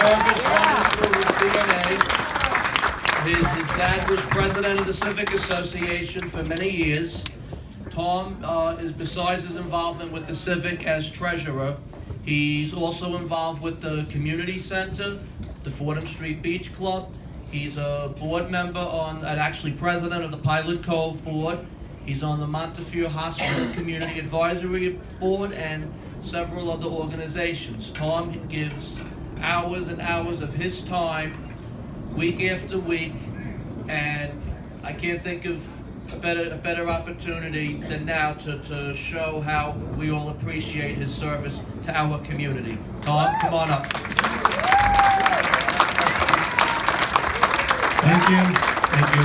service running through his DNA. His dad was president of the Civic Association for many years. Tom is, besides his involvement with the Civic as treasurer, he's also involved with the community center, the Fordham Street Beach Club. He's a board member and actually president of the Pilot Cove Board. He's on the Montefiore Hospital Community Advisory Board and several other organizations. Tom gives hours and hours of his time, week after week, and I can't think of a better opportunity than now to show how we all appreciate his service to our community. Tom, come on up. Thank you. Thank you.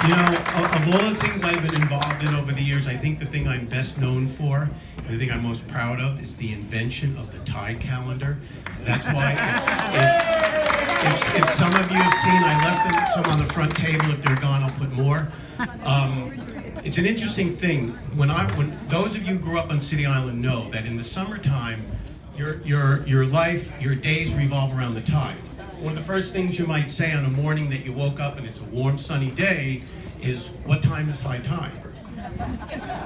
You know, of all the things I've been involved in over the years, I think the thing I'm best known for, and the thing I'm most proud of, is the invention of the Tide calendar. That's why if some of you have seen, I left them some on the front table. If they're gone, I'll put more. It's an interesting thing. When those of you who grew up on City Island know that in the summertime, your life, your days revolve around the tide. One of the first things you might say on a morning that you woke up and it's a warm, sunny day is, what time is high tide?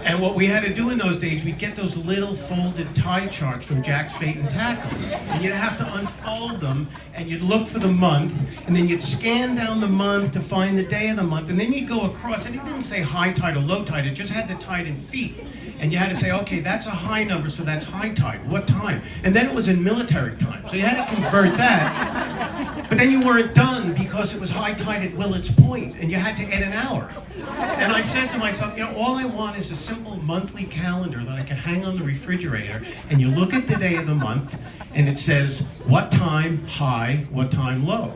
And what we had to do in those days, we'd get those little folded tide charts from Jack's Bait and Tackle. And you'd have to unfold them, and you'd look for the month, and then you'd scan down the month to find the day of the month, and then you'd go across, and it didn't say high tide or low tide, it just had the tide in feet. And you had to say, okay, that's a high number, so that's high tide. What time? And then it was in military time, so you had to convert that. But then you weren't done because it was high tide at Willetts Point, and you had to add an hour. And I said to myself, you know, all I want is a simple monthly calendar that I can hang on the refrigerator, and you look at the day of the month, and it says what time high, what time low.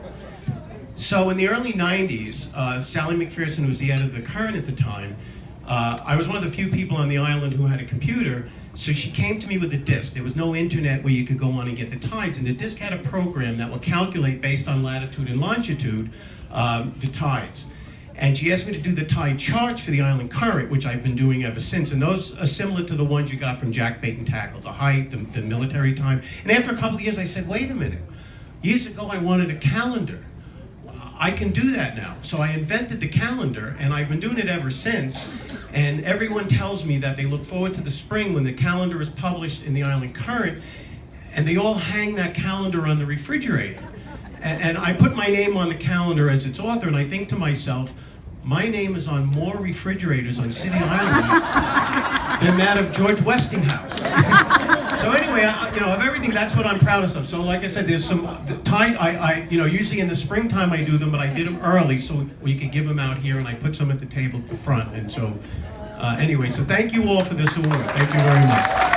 So in the early 90s, Sally McPherson, who was the editor of the Current at the time, I was one of the few people on the island who had a computer, so she came to me with a disk. There was no internet where you could go on and get the tides, and the disk had a program that would calculate based on latitude and longitude the tides. And she asked me to do the tide charts for the island current, which I've been doing ever since, and those are similar to the ones you got from Jack Bait and Tackle, the height, the military time. And after a couple of years, I said, wait a minute. Years ago, I wanted a calendar. I can do that now. So I invented the calendar, and I've been doing it ever since. And everyone tells me that they look forward to the spring when the calendar is published in the Island Current, and they all hang that calendar on the refrigerator. And I put my name on the calendar as its author, and I think to myself, my name is on more refrigerators on City Island than that of George Westinghouse. So anyway, of everything, that's what I'm proudest of. So like I said, there's some tide. Usually in the springtime I do them, but I did them early so we could give them out here, and I put some at the table at the front. And so, anyway, so thank you all for this award. Thank you very much.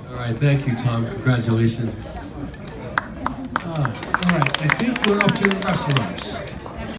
All right, thank you, Tom. Congratulations. All right, I think we're up to the restaurants.